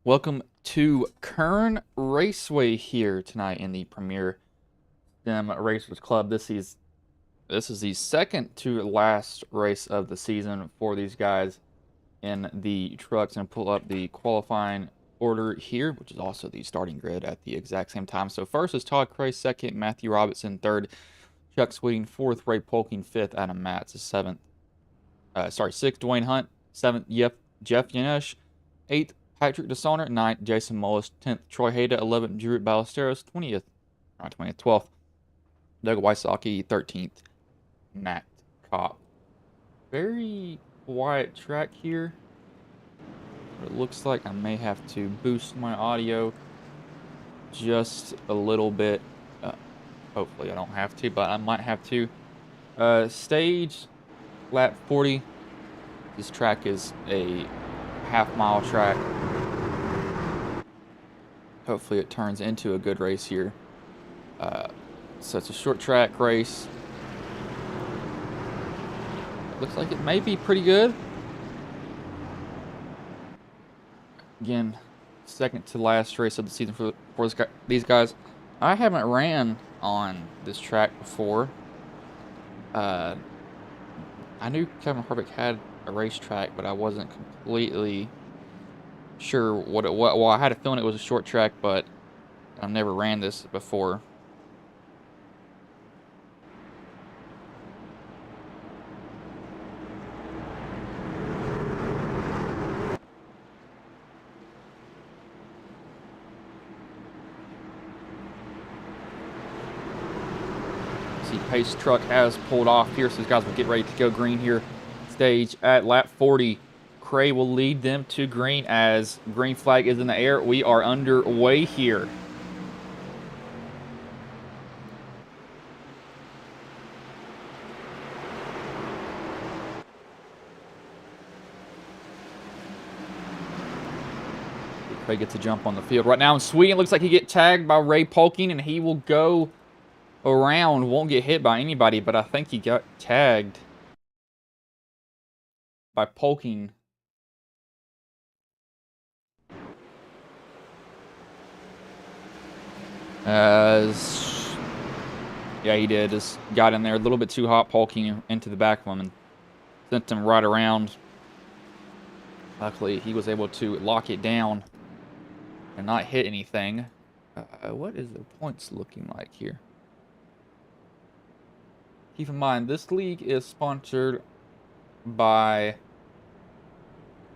Welcome to Kern Raceway here tonight in the Premier Sim Racers Club. This is the second to last race of the season for these guys in the trucks, and pull up the qualifying order here, which is also the starting grid at the exact same time. So first is Todd Cray, second Matthew Robertson, third Chuck Sweeting, fourth Ray Polking, fifth Adam Matz, sixth Dwayne Hunt, seventh Jeff Yanesh, eighth Patrick DeSauner, 9th Jason Mullis, 10th Troy Hayda, 11th Drew Ballesteros, 12th Doug Wysocki, 13th Matt Kopp. Very quiet track here. It looks like I may have to boost my audio just a little bit. Hopefully I don't have to, but I might have to. Stage lap 40. This track is a half-mile track. Hopefully it turns into a good race here. So it's a short track race. Looks like it may be pretty good. Again, second to last race of the season for these guys. I haven't ran on this track before. I knew Kevin Harvick had a racetrack, but I wasn't completely sure what it was. Well, I had a feeling it was a short track, but I've never ran this before. See, pace truck has pulled off here, so these guys will get ready to go green here. Stage at lap 40. Cray will lead them to green as green flag is in the air. We are underway here. Cray gets a jump on the field right now. And Sweden looks like he gets tagged by Ray Polking, and he will go around. Won't get hit by anybody, but I think he got tagged by Polking. Yeah, he did. Just got in there a little bit too hot, Polking into the back of him and sent him right around. Luckily, he was able to lock it down and not hit anything. What is the points looking like here? Keep in mind, this league is sponsored by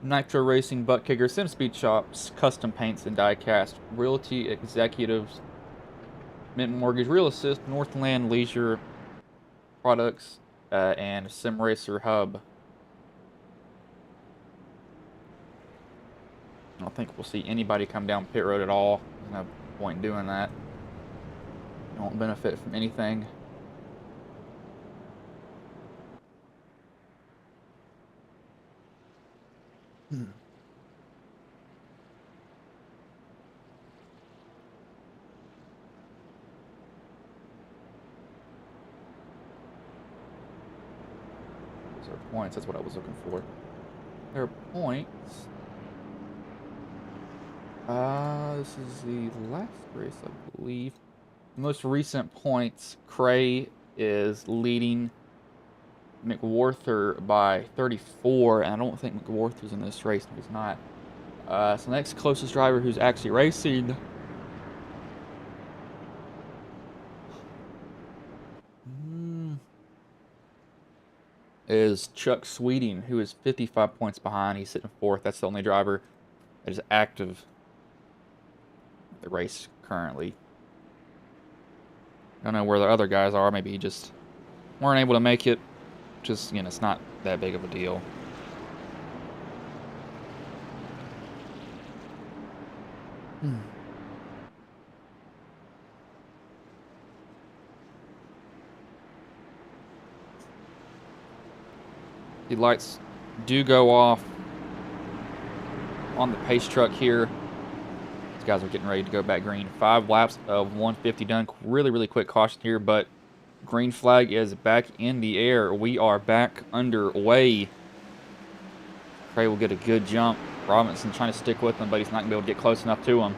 Nitro Racing, Buttkicker, Sim Speed Shops, Custom Paints and Diecasts, Realty Executives, Mint Mortgage, Real Assist, Northland Leisure Products, and Sim Racer Hub. I don't think we'll see anybody come down pit road at all. There's no point in doing that. You don't benefit from anything. Those are points. That's what I was looking for. There are points. This is the last race, I believe. The most recent points, Cray is leading McWarther by 34, and I don't think McWarther's in this race. He's not. So the next closest driver who's actually racing is Chuck Sweeting, who is 55 points behind. He's sitting fourth. That's the only driver that is active in the race currently. I don't know where the other guys are. Maybe he just weren't able to make it. Just, you know, it's not that big of a deal. The lights do go off on the pace truck here. These guys are getting ready to go back green. 5 laps of 150 done. Really, really quick caution here, but green flag is back in the air. We are back underway. Cray will get a good jump Robinson trying to stick with him, but he's not going to be able to get close enough to him.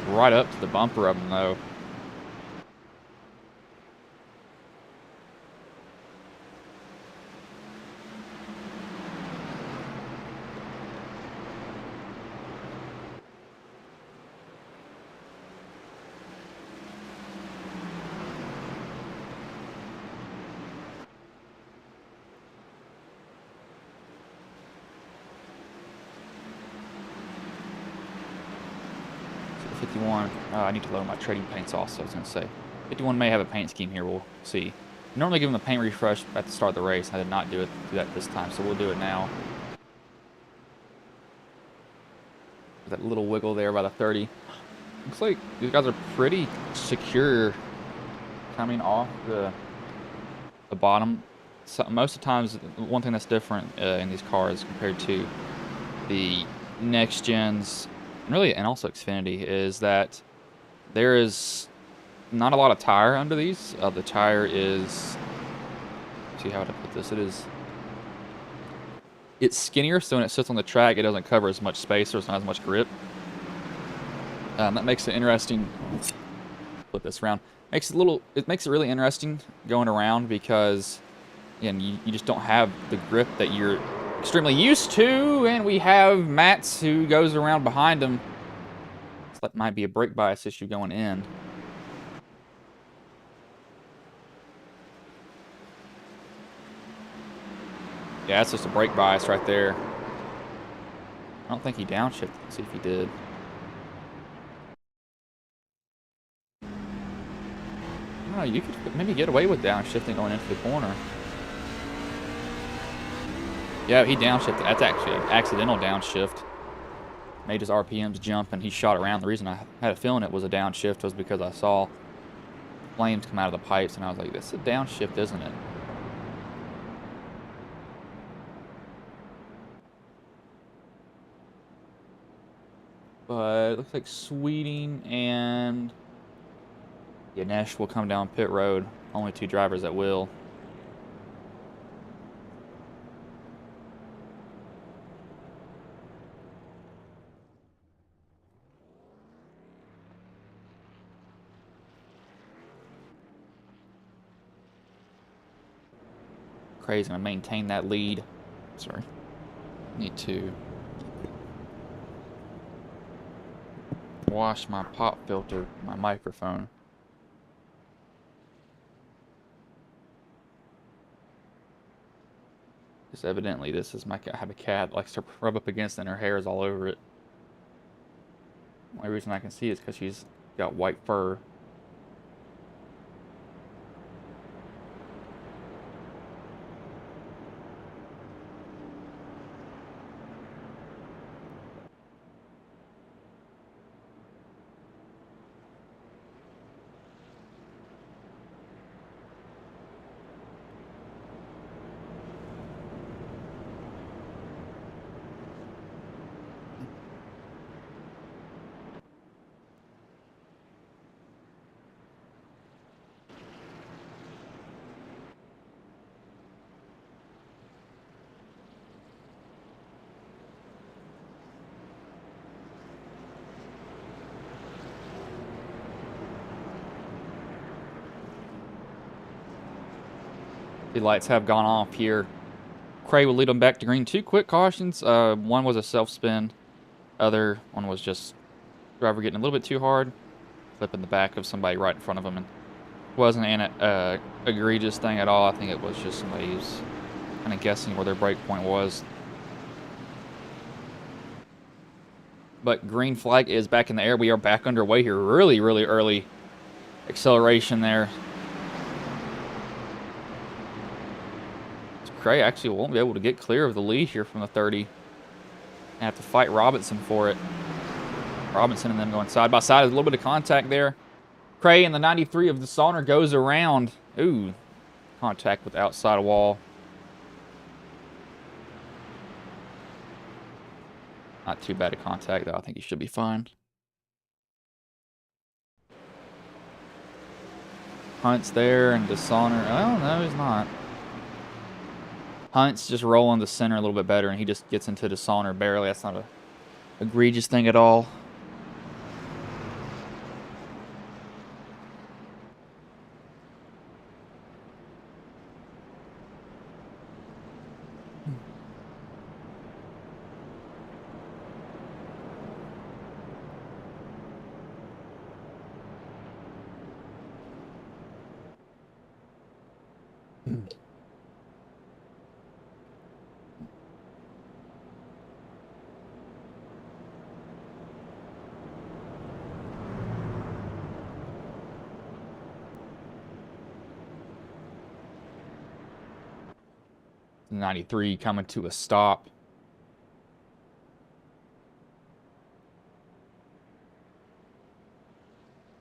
Right up to the bumper of him, though. I need to lower my trading paints also, I was going to say. 51 may have a paint scheme here, we'll see. I normally give him a paint refresh at the start of the race. I did not do that this time, so we'll do it now. That little wiggle there by the 30. Looks like these guys are pretty secure coming off the bottom. So most of the times, one thing that's different in these cars compared to the next gens, really, and also Xfinity, is that there is not a lot of tire under these. The tire is, see how to put this, it's skinnier, so when it sits on the track, it doesn't cover as much space, or it's not as much grip. That makes it interesting. Flip this around. It makes it really interesting going around because, again, you just don't have the grip that you're extremely used to, and we have Mats who goes around behind him. So that might be a brake bias issue going in. Yeah, that's just a brake bias right there. I don't think he downshifted. Let's see if he did. No, you could maybe get away with downshifting going into the corner. Yeah, he downshifted. That's actually an accidental downshift. Made his RPMs jump, and he shot around. The reason I had a feeling it was a downshift was because I saw flames come out of the pipes, and I was like, this is a downshift, isn't it? But it looks like Sweeting and Ganesh will come down pit road. Only two drivers that will. Cray's going to maintain that lead. Sorry. Need to wash my pop filter, my microphone. Because evidently this is I have a cat that likes to rub up against it and her hair is all over it. The only reason I can see is because she's got white fur. The lights have gone off here. Cray will lead them back to green. Two quick cautions. One was a self-spin. Other one was just driver getting a little bit too hard, flipping the back of somebody right in front of him. And it wasn't an egregious thing at all. I think it was just somebody who's kind of guessing where their brake point was. But green flag is back in the air. We are back underway here. Really, really early acceleration there. Cray actually won't be able to get clear of the lead here from the 30. I have to fight Robinson for it. Robinson and them going side by side. There's a little bit of contact there. Cray in the 93 of the Sonner goes around. Ooh, contact with the outside wall. Not too bad a contact, though. I think he should be fine. Hunt's there, and DeSonner. Oh, no, he's not. Hunt's just rolling the center a little bit better, and he just gets into Dishonor barely. That's not a egregious thing at all. '93 coming to a stop.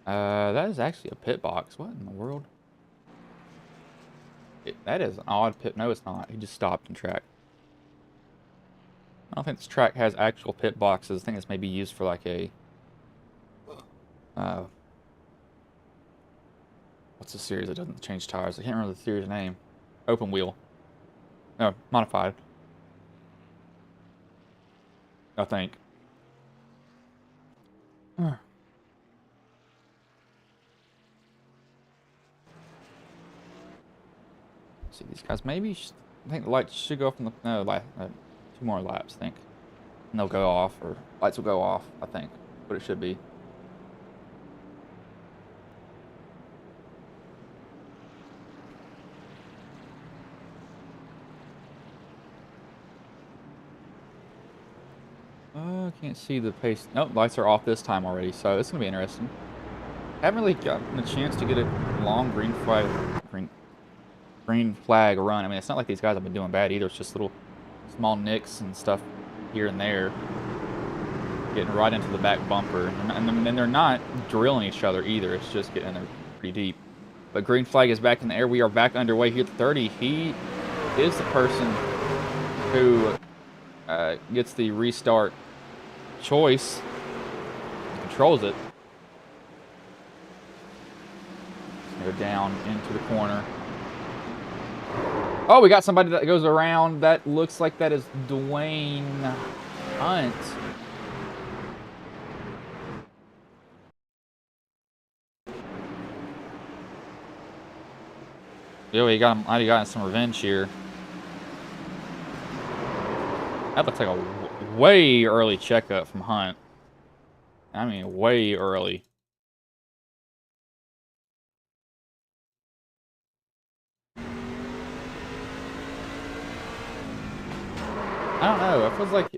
That is actually a pit box. What in the world? That is an odd pit. No, it's not. He just stopped in track. I don't think this track has actual pit boxes. I think it's maybe used for like a... what's the series that doesn't change tires? I can't remember the series name. Open wheel. No, modified. I think. See these guys. Maybe I think the lights should go off in the... No, 2 more laps, I think. And they'll go off, or lights will go off, I think. What it should be. I can't see the pace. Nope, lights are off this time already, so it's going to be interesting. Haven't really gotten a chance to get a long green flag run. I mean, it's not like these guys have been doing bad either. It's just little small nicks and stuff here and there. Getting right into the back bumper. And they're not drilling each other either. It's just getting there pretty deep. But green flag is back in the air. We are back underway here at 30. He is the person who gets the restart choice. Controls it. Go down into the corner. Oh, we got somebody that goes around. That looks like that is Dwayne Hunt. Yo, he got him. He got some revenge here. That looks like a way early checkup from Hunt. I mean, way early. I don't know. It feels like...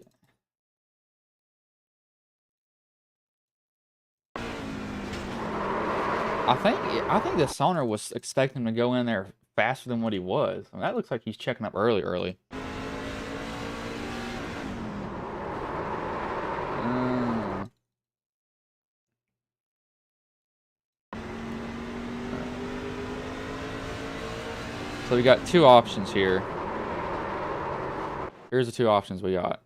I think this owner was expecting him to go in there faster than what he was. I mean, that looks like he's checking up early. So we got 2 options here. Here's the 2 options we got.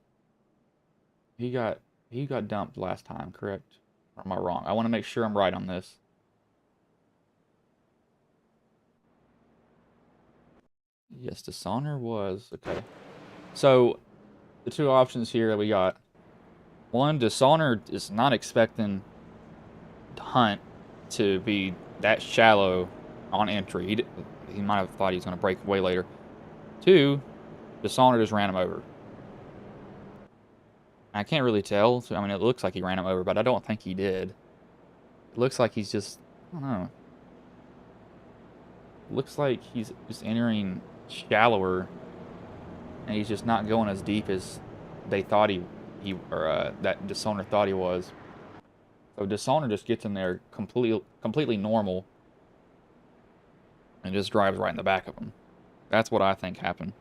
He got dumped last time, correct? Or am I wrong? I want to make sure I'm right on this. Yes, Dishonor was. Okay. So, the 2 options here that we got. 1, Dishonor is not expecting Hunt to be that shallow on entry. He might have thought he was going to break way later. 2, Dishonor just ran him over. I can't really tell. So, I mean, it looks like he ran him over, but I don't think he did. It looks like he's just... I don't know. It looks like he's just entering shallower, and he's just not going as deep as they thought that Dishonor thought he was. So Dishonor just gets in there completely normal and just drives right in the back of him. That's what I think happened.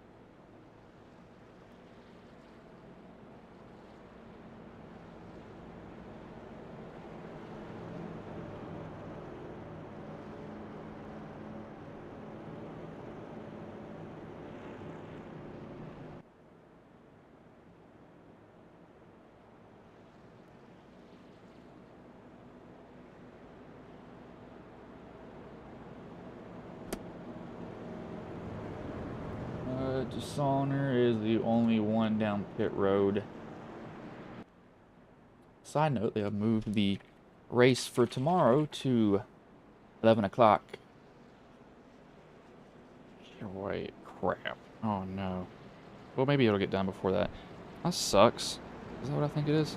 Sonner is the only one down pit road. Side note, they have moved the race for tomorrow to 11 o'clock. Wait, crap. Oh no. Well, maybe it'll get done before that. That sucks. Is that what I think it is?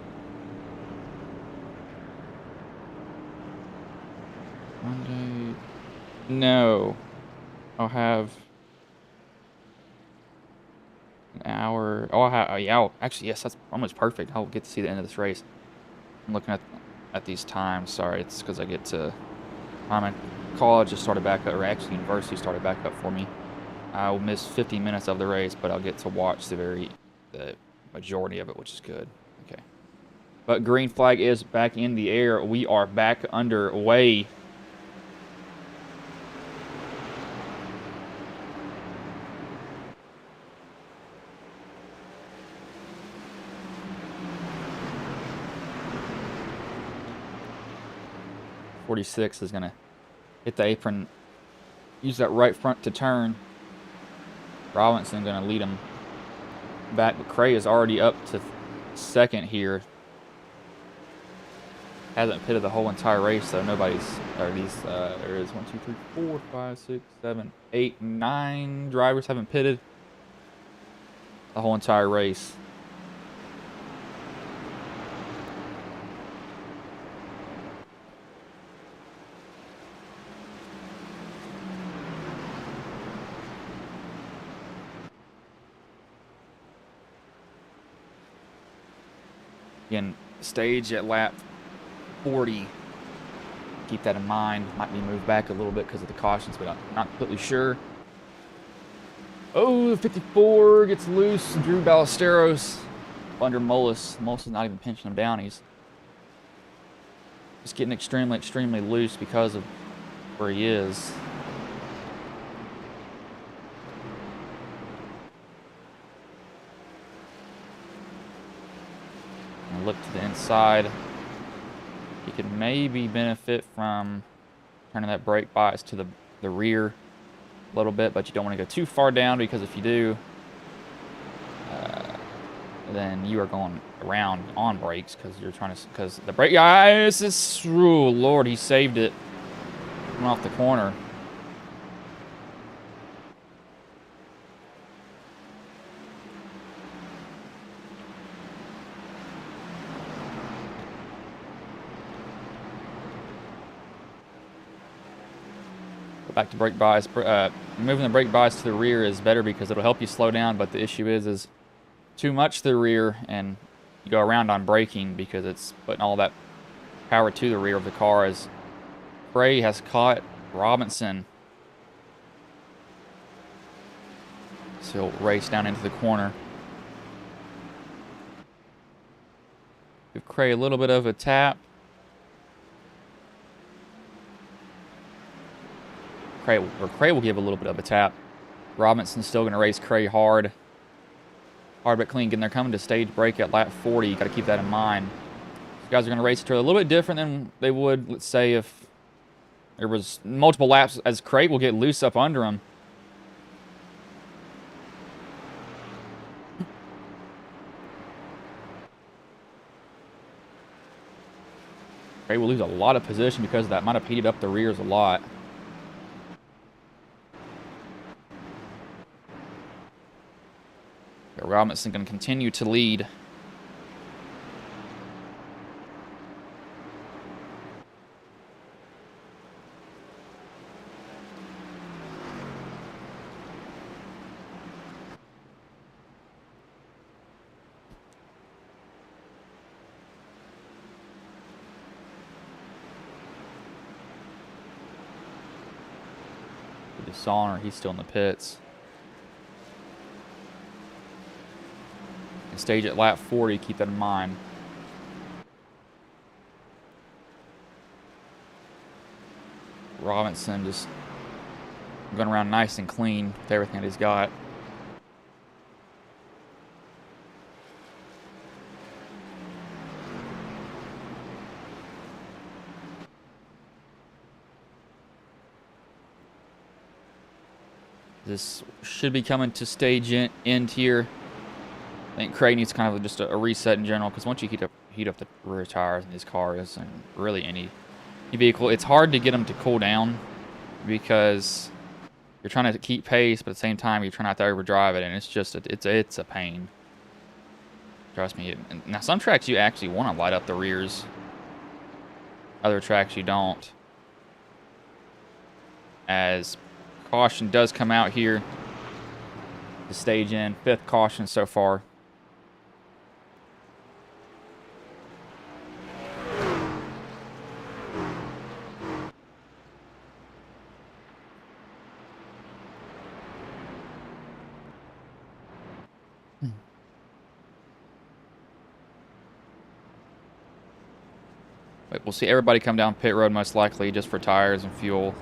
Monday. No. I'll have an hour. Oh, yeah. Actually, yes, that's almost perfect. I'll get to see the end of this race. I'm looking at these times. Sorry, it's because I get to. I'm in college just started back up, or actually university started back up for me. I'll miss 50 minutes of the race, but I'll get to watch the majority of it, which is good. Okay. But green flag is back in the air. We are back underway. .46 is going to hit the apron, use that right front to turn. Robinson going to lead him back, but Cray is already up to second here. Hasn't pitted the whole entire race, so nobody's, or these, there is 1, 2, 3, 4, 5, 6, 7, 8, 9 drivers haven't pitted the whole entire race. Again, stage at lap 40. Keep that in mind. Might be moved back a little bit because of the cautions, but I'm not completely sure. Oh, the 54 gets loose. Drew Ballesteros under Mullis. Mullis is not even pinching him down. He's just getting extremely, extremely loose because of where he is. Look to the inside. You could maybe benefit from turning that brake bias to the rear a little bit, but you don't want to go too far down, because if you do, then you are going around on brakes because you're trying to, because the brake guys is, oh Lord, he saved it. Went off the corner. Back to brake bias. Moving the brake bias to the rear is better because it'll help you slow down, but the issue is too much to the rear and you go around on braking because it's putting all that power to the rear of the car. As Frey has caught Robinson. So he'll race down into the corner. Give Cray a little bit of a tap. Cray will give a little bit of a tap. Robinson's still going to race Cray hard. Hard but clean. Again, they're coming to stage break at lap 40. You got to keep that in mind. These guys are going to race each other a little bit different than they would, let's say, if there was multiple laps, as Cray will get loose up under him. Cray will lose a lot of position because of that. Might have heated up the rears a lot. Robinson going to continue to lead. Sonner, he's still in the pits. And stage at lap 40, keep that in mind. Robinson just going around nice and clean with everything that he's got. This should be coming to stage end here. I think Craig needs kind of just a reset in general, because once you heat up the rear tires in these cars and really any vehicle, it's hard to get them to cool down because you're trying to keep pace, but at the same time you're trying not to overdrive it, and it's just it's a pain. Trust me. Now some tracks you actually want to light up the rears. Other tracks you don't. As caution does come out here. The stage in 5th caution so far. But we'll see everybody come down pit road most likely just for tires and fuel.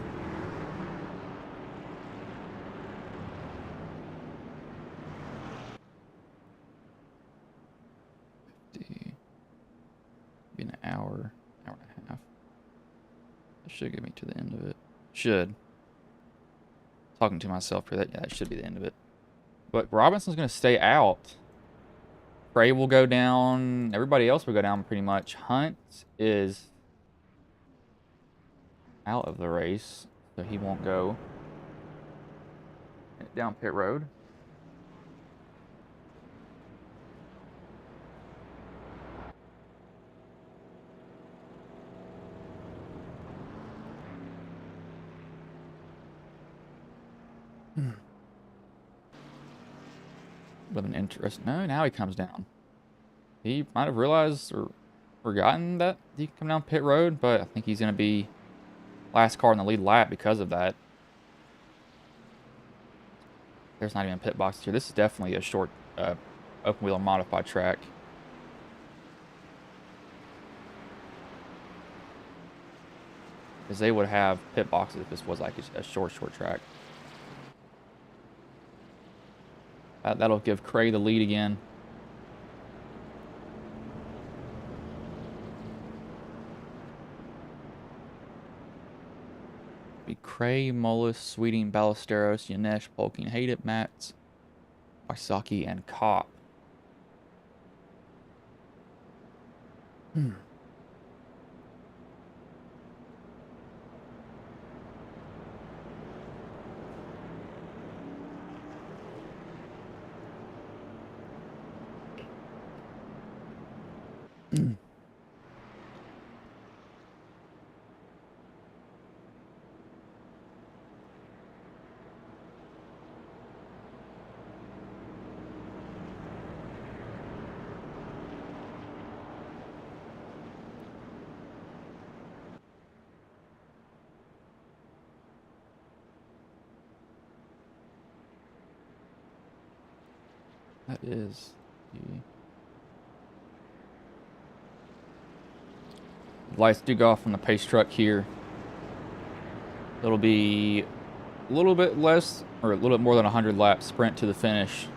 Be an hour and a half. That should get me to the end of it. Should. Talking to myself for that. Yeah, that should be the end of it. But Robinson's going to stay out. Frey will go down. Everybody else will go down pretty much. Hunt is out of the race, so he won't go down pit road. With an interest. No, now he comes down. He might have realized or forgotten that he can come down pit road, but I think he's going to be last car in the lead lap because of that. There's not even pit boxes here. This is definitely a short open wheel modified track. Because they would have pit boxes if this was like a short track. That'll give Cray the lead again. Be Cray, Mullis, Sweeting, Ballesteros, Yanesh, Polking, Haydip, Mats, Waisaki, and Kopp. That is the lights do go off on the pace truck here. It'll be a little bit less, or a little bit more than 100 lap sprint to the finish.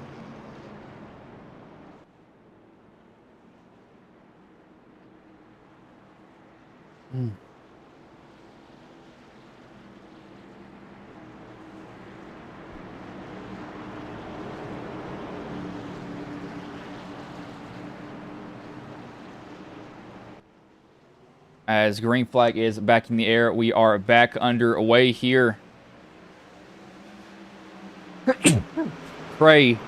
As green flag is back in the air, we are back underway here. Cray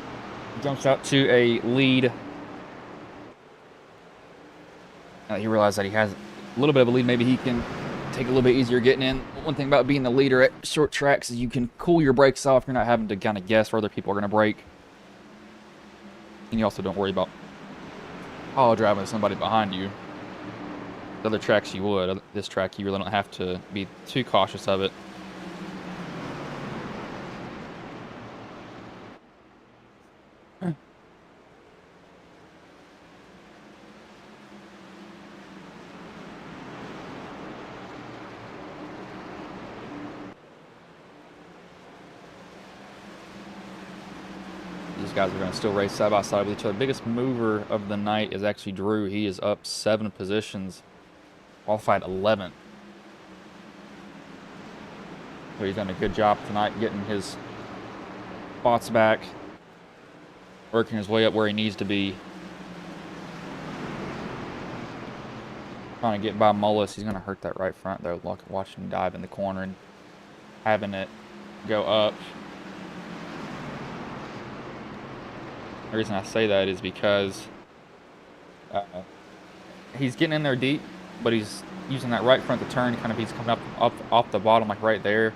jumps out to a lead. He realized that he has a little bit of a lead. Maybe he can take a little bit easier getting in. One thing about being the leader at short tracks is you can cool your brakes off. You're not having to kind of guess where other people are going to brake. And you also don't worry about driving somebody behind you. The other tracks you would. This track you really don't have to be too cautious of it. These guys are going to still race side by side with each other. Biggest mover of the night is actually Drew. He is up 7 positions. Qualified 11th. So he's done a good job tonight getting his spots back, working his way up where he needs to be. Trying to get by Mullis. He's going to hurt that right front, though. Watching him dive in the corner and having it go up. The reason I say that is because he's getting in there deep, but he's using that right front to turn. Kind of he's coming up off the bottom, like right there.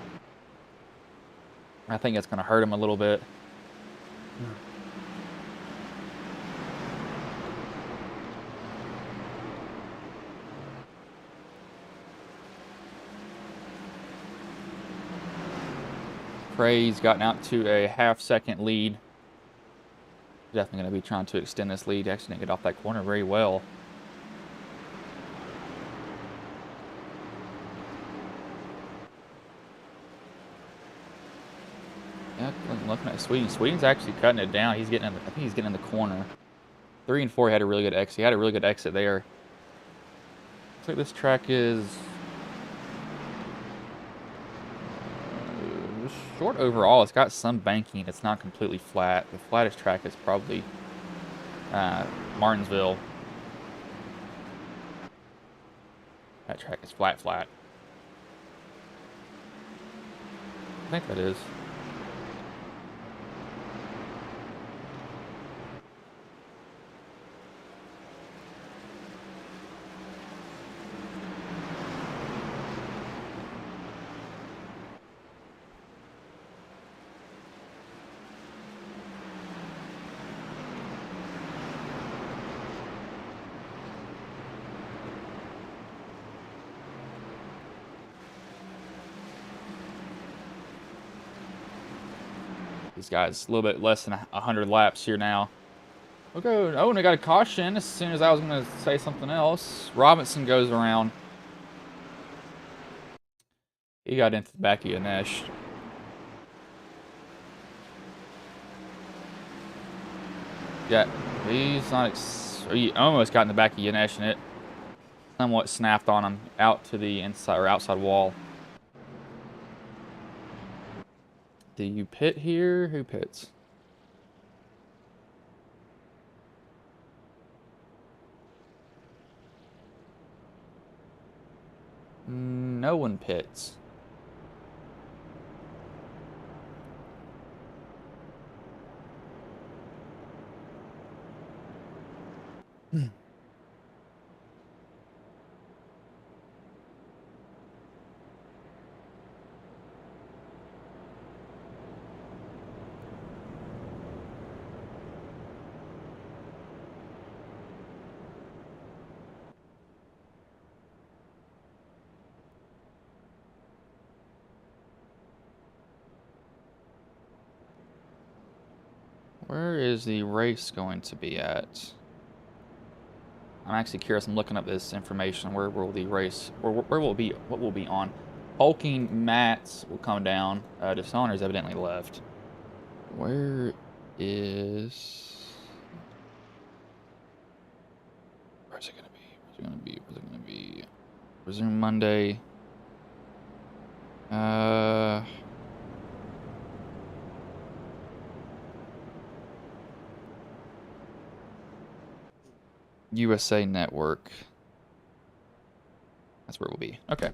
I think it's going to hurt him a little bit. Cray's gotten out to a half-second lead. Definitely going to be trying to extend this lead. Actually didn't get off that corner very well. Yeah, looking at Sweden. Sweden's actually cutting it down. He's getting in. I think he's getting in the corner. 3 and 4 had a really good exit. He had a really good exit there. Looks like this track is short overall. It's got some banking. It's not completely flat. The flattest track is probably Martinsville. That track is flat. I think that is. These guys a little bit less than 100 laps here now. Okay, oh, and I got a caution as soon as I was going to say something else. Robinson goes around. He got into the back of Yanesh. Yeah, he's not. He almost got in the back of Yanesh, and it somewhat snapped on him out to the inside or outside wall. Do you pit here? Who pits? No one pits. Where is the race going to be at? I'm actually curious. I'm looking up this information. Where will the race? Where will it be? What will be on? Hulking mats will come down. Dishonor's evidently left. Where is? Where's it gonna be? Where's it gonna be? Where's it gonna be? Resume Monday. USA Network. That's where it will be. Okay.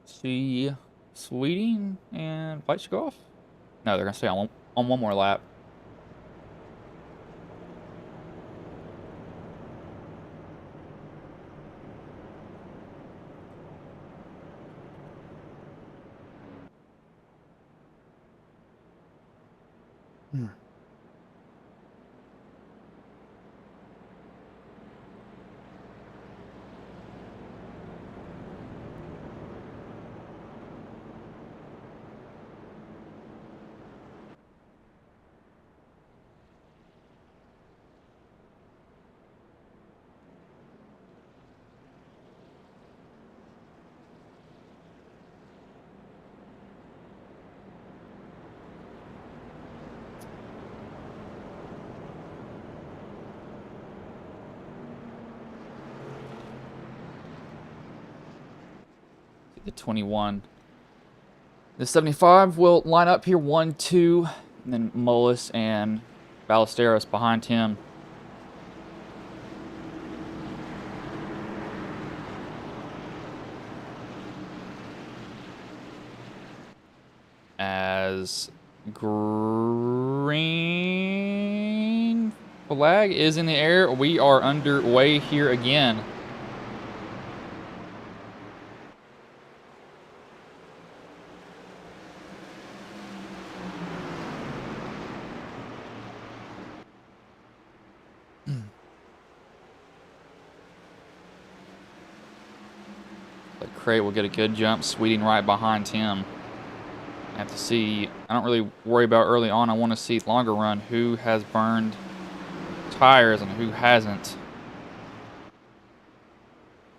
See, Sweeting and Flight should go off. No, they're gonna stay on one more lap. The 21. The 75 will line up here, 1, 2, and then Mullis and Ballesteros behind him. As green flag is in the air, we are underway here again. But Crate will get a good jump, Sweeting right behind him. I have to see, I don't really worry about early on. I want to see longer run who has burned tires and who hasn't.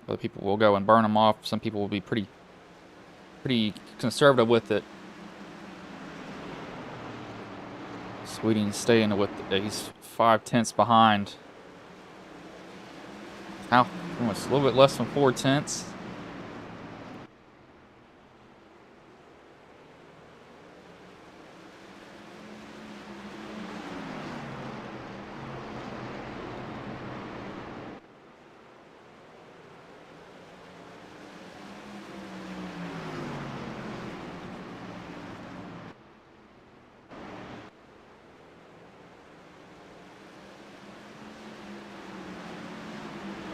Other people will go and burn them off. Some people will be pretty conservative with it. Sweeting staying with it. He's 5/10 behind. Now, almost a little bit less than 4/10.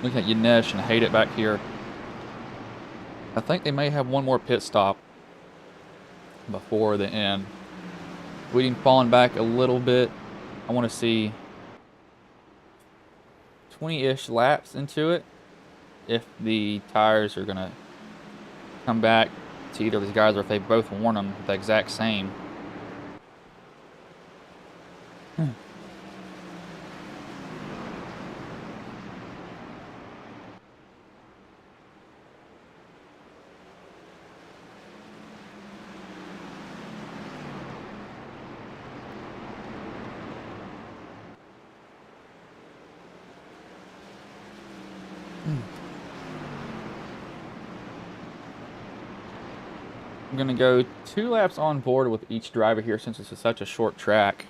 Looking at Yanesh and hate it back here. I think they may have one more pit stop before the end. Sweeting falling back a little bit. I want to see 20-ish laps into it if the tires are going to come back to either of these guys or if they both warn them the exact same. I'm going to go 2 laps on board with each driver here since this is such a short track.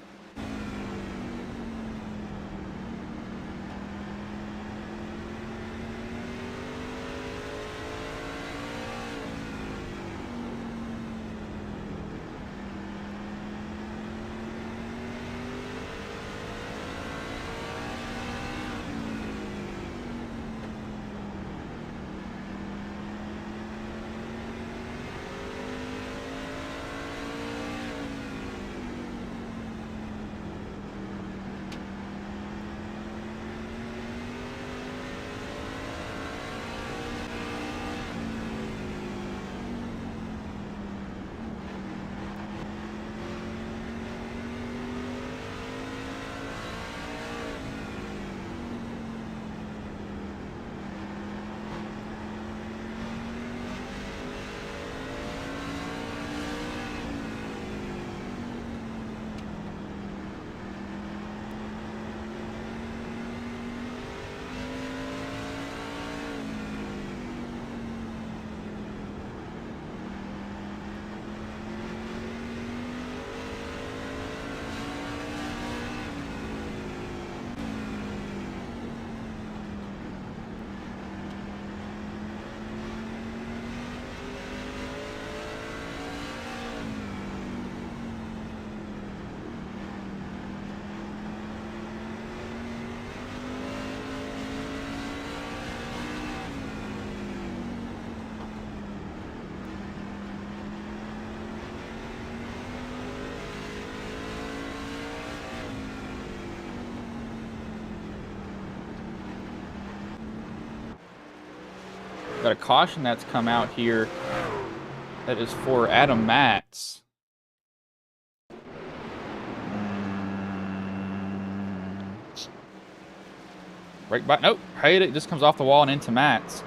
Got a caution that's come out here that is for Adam Matz. Brake by, nope, hate it, just comes off the wall and into Matz.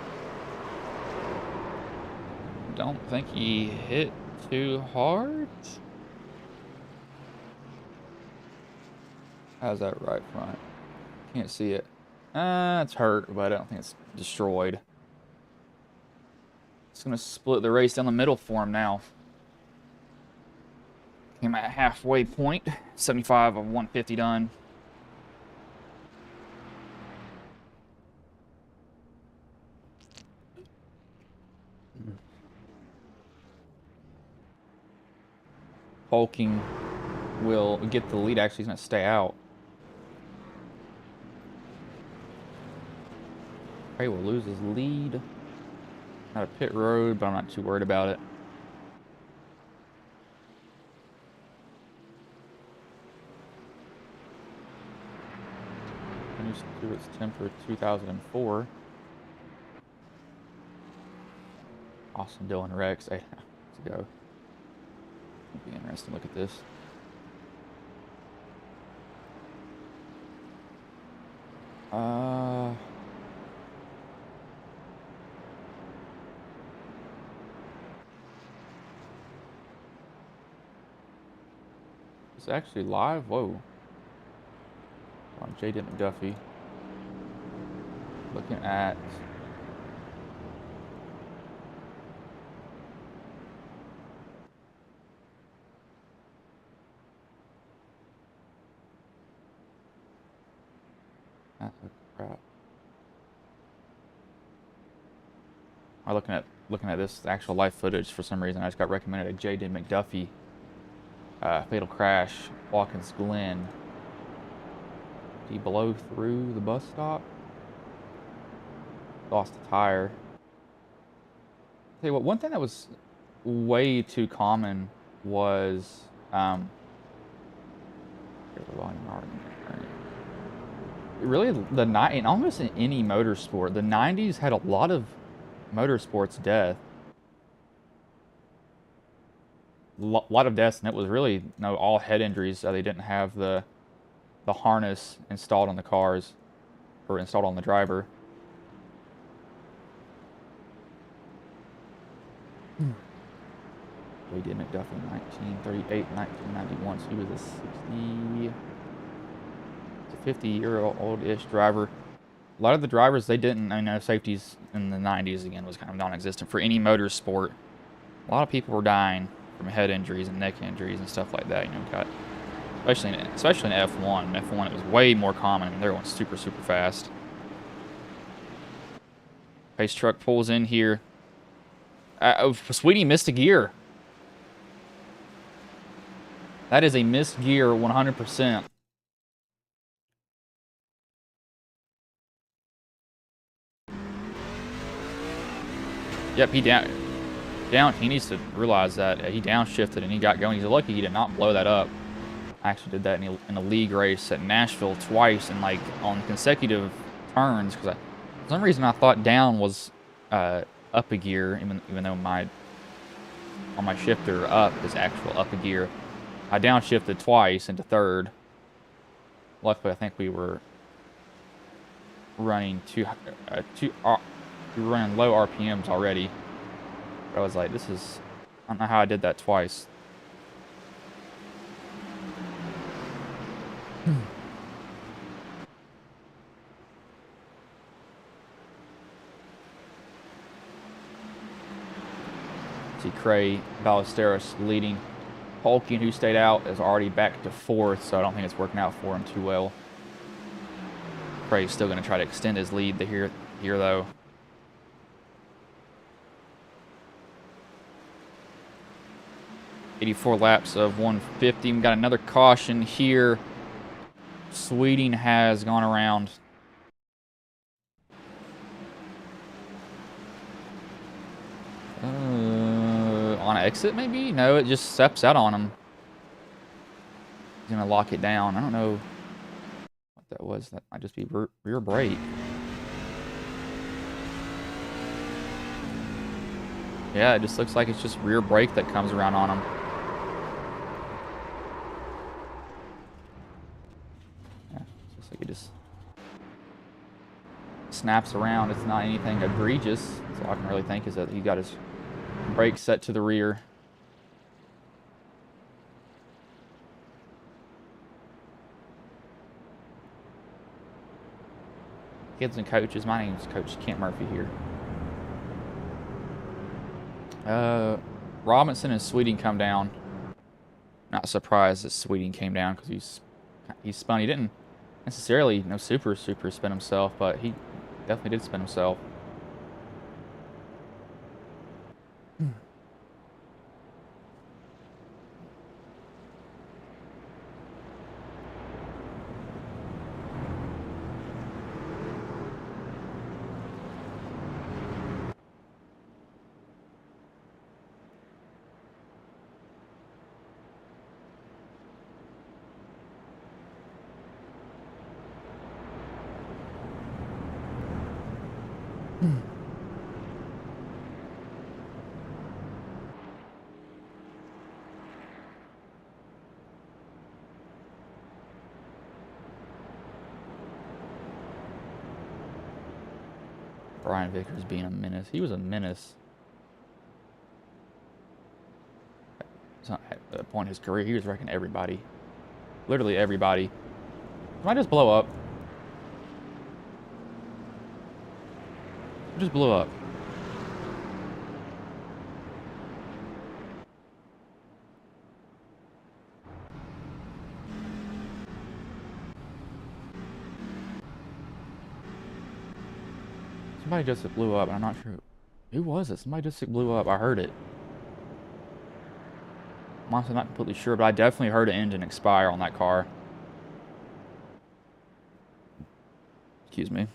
Don't think he hit too hard. How's that right front? Can't see it. It's hurt, but I don't think it's destroyed. It's going to split the race down the middle for him now. I'm at halfway point. 75 of 150 done. Hulking will get the lead. Actually, he's going to stay out. He will lose his lead. Not a pit road, but I'm not too worried about it. Finished to its temper 2004. Austin Dillon Rex. Hey, let's go. It'll be interesting. Look at this. It's actually live. Whoa. On J.D. McDuffie. Looking at crap. I'm looking at this actual live footage for some reason. I just got recommended a J.D. McDuffie fatal crash, Watkins Glen. Did he blow through the bus stop? Lost a tire. Tell you what, one thing that was way too common was really the night, and almost in any motorsport, the 90s had a lot of motorsports death. Lot of deaths, and it was really all head injuries. They didn't have the harness installed on the cars or installed on the driver. J.D. McDuffie, 1938, 1991. So he was a 50-year-old-ish driver. A lot of the drivers, they didn't know safeties in the 90s, again, was kind of non-existent for any motorsport. A lot of people were dying from head injuries and neck injuries and stuff like that. Got especially in F1. In F1, it was way more common. I mean, they're going super fast. Pace truck pulls in here. Sweetie missed a gear. That is a missed gear, 100%. Yep, he down. He needs to realize that he downshifted and he got going. He's lucky he did not blow that up. I actually did that in a league race at Nashville twice, and like on consecutive turns, because for some reason I thought down was up a gear, even though on my shifter up is actual up a gear. I downshifted twice into third. Luckily, I think we were running we were running low RPMs already. But I was like, I don't know how I did that twice. See Cray Ballesteros leading. Hulking, who stayed out, is already back to fourth, so I don't think it's working out for him too well. Cray's still going to try to extend his lead here though. .84 laps of 150. We got another caution here. Sweeting has gone around. On exit, maybe? No, it just steps out on him. He's going to lock it down. I don't know what that was. That might just be rear brake. Yeah, it just looks like it's just rear brake that comes around on him. Yeah, it looks like it just snaps around. It's not anything egregious. So all I can really think is that he got his brake set to the rear. Kids and coaches, my name is Coach Kent Murphy here. Robinson and Sweeting come down. Not surprised that Sweeting came down because he spun. He didn't necessarily super spin himself, but he definitely did spin himself. Brian Vickers being a menace. He was a menace. At the point in his career, he was wrecking everybody. Literally everybody. Might just blow up. Just blew up. Somebody just blew up. I'm not sure. Who was it? Somebody just blew up. I heard it. I'm honestly not completely sure, but I definitely heard an engine expire on that car. Excuse me.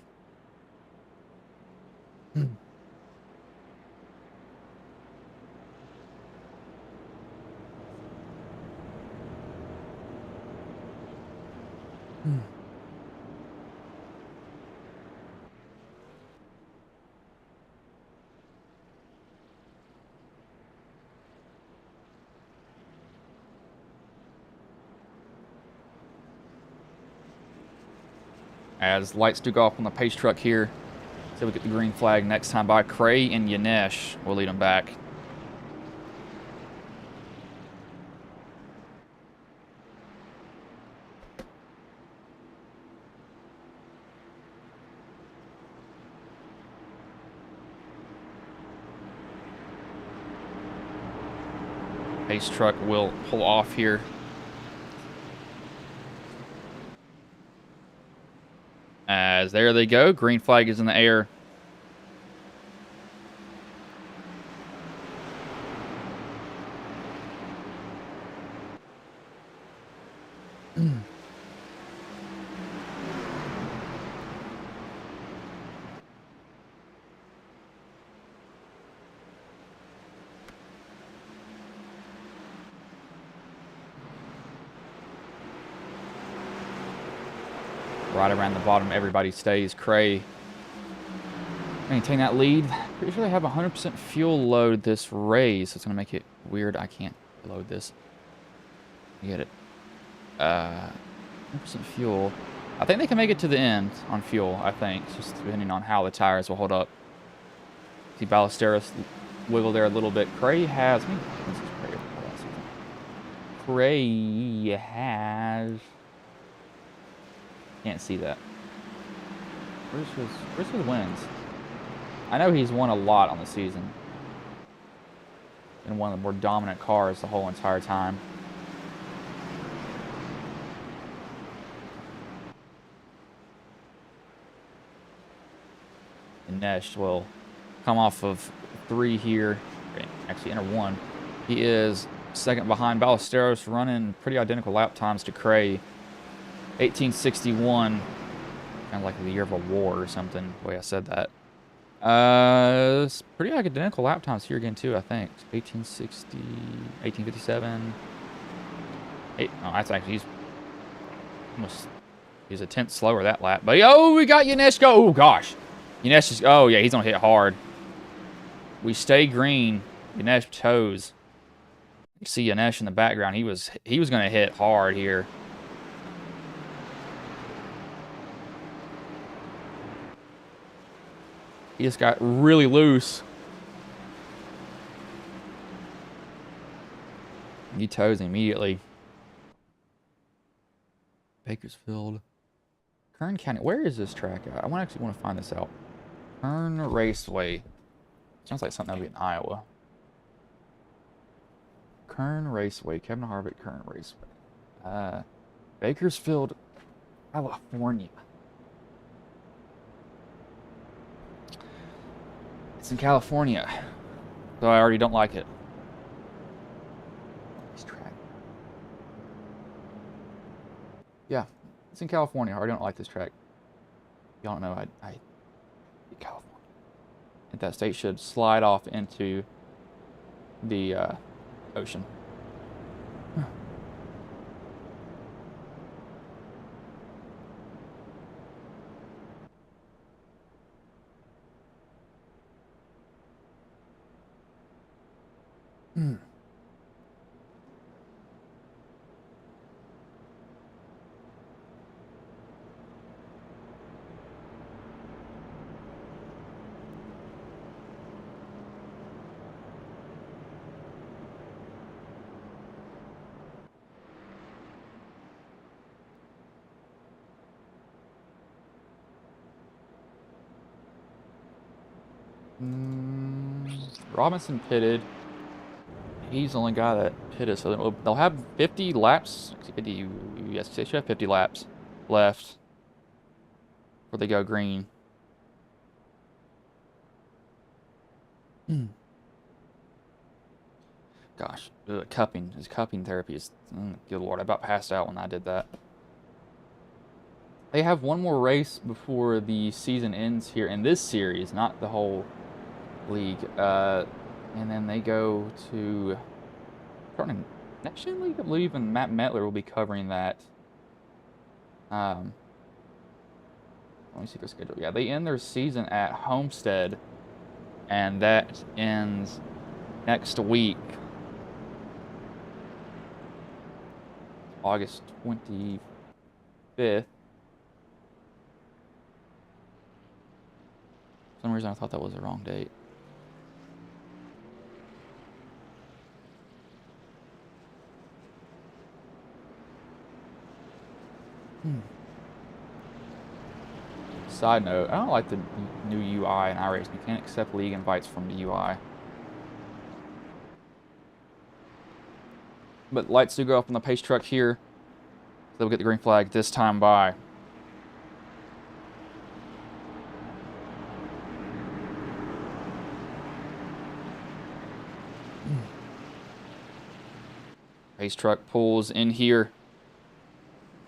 As lights do go off on the pace truck here. So we get the green flag next time by Cray and Yanesh will lead them back. Pace truck will pull off here. As there they go. Green flag is in the air. Right around the bottom, everybody stays. Cray maintain that lead. Pretty sure they have 100% fuel load this race. It's going to make it weird. I can't load this. Get it. 100% fuel. I think they can make it to the end on fuel, I think. It's just depending on how the tires will hold up. See Ballesteros wiggle there a little bit. Cray has... Cray has... Can't see that. Where's his wins? I know he's won a lot on the season. Been one of the more dominant cars the whole entire time. And Nesh will come off of 3 here. Actually, enter 1. He is second behind Ballesteros, running pretty identical lap times to Cray. 1861, kind of like the year of a war or something, the way I said that. It's pretty identical lap times here again, too, I think. 1860, 1857. Oh, that's actually, he's a tenth slower that lap. But, oh, we got Yanesh go. Oh, gosh. Yanesh is, oh, yeah, he's going to hit hard. We stay green. Yanesh toes. You see Yanesh in the background. He was going to hit hard here. He just got really loose. He toes immediately. Bakersfield. Kern County. Where is this track at? I actually want to find this out. Kern Raceway. Sounds like something that would be in Iowa. Kern Raceway. Kevin Harvick, Kern Raceway. Bakersfield, California. It's in California, so I already don't like it. This track. Yeah, it's in California. I already don't like this track. Y'all don't know, I California. And that state should slide off into the ocean. Hmm. Robinson pitted. He's the only guy that pitted, so they'll have 50 laps. 50, yes, they should have 50 laps left before they go green. Gosh, cupping. His cupping therapy is... good Lord, I about passed out when I did that. They have one more race before the season ends here in this series, not the whole league. And then they go to... starting next year league, I believe, and Matt Metler will be covering that. Let me see their schedule. Yeah, they end their season at Homestead, and that ends next week, August 25th. For some reason, I thought that was the wrong date. Side note, I don't like the new UI in iRacing. You can't accept league invites from the UI. But lights do go up on the pace truck here. So they'll get the green flag this time by. Pace truck pulls in here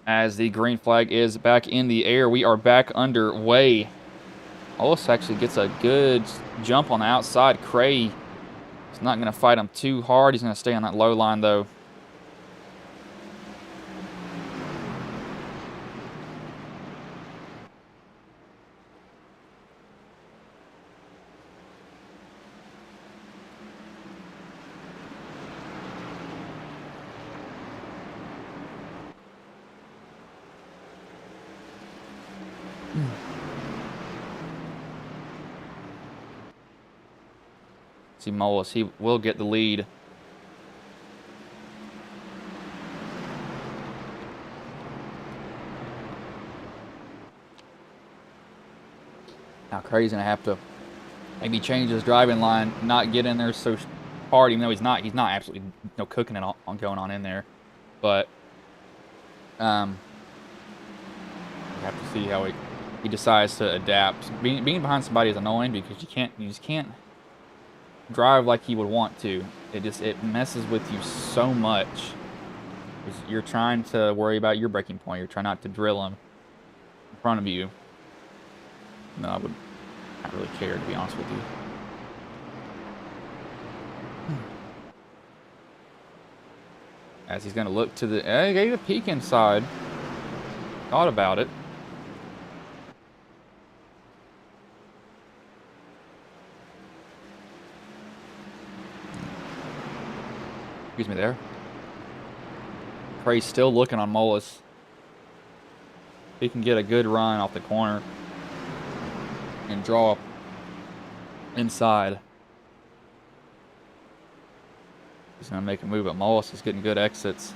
as the green flag is back in the air. We are back underway. Ollis actually gets a good jump on the outside. Cray is not going to fight him too hard. He's going to stay on that low line, though. See Mollis, he will get the lead. Now Cray's gonna have to maybe change his driving line, not get in there so hard, even though he's not absolutely cooking it on going on in there. But we have to see how he decides to adapt. Being behind somebody is annoying because you just can't drive like he would want to. It messes with you so much. You're trying to worry about your braking point. You're trying not to drill him in front of you. No, I would not really care, to be honest with you. As he's going to look to the... he gave a peek inside. Thought about it. Excuse me there. Cray's still looking on Mollis. He can get a good run off the corner and draw inside. He's going to make a move, but Mollis is getting good exits.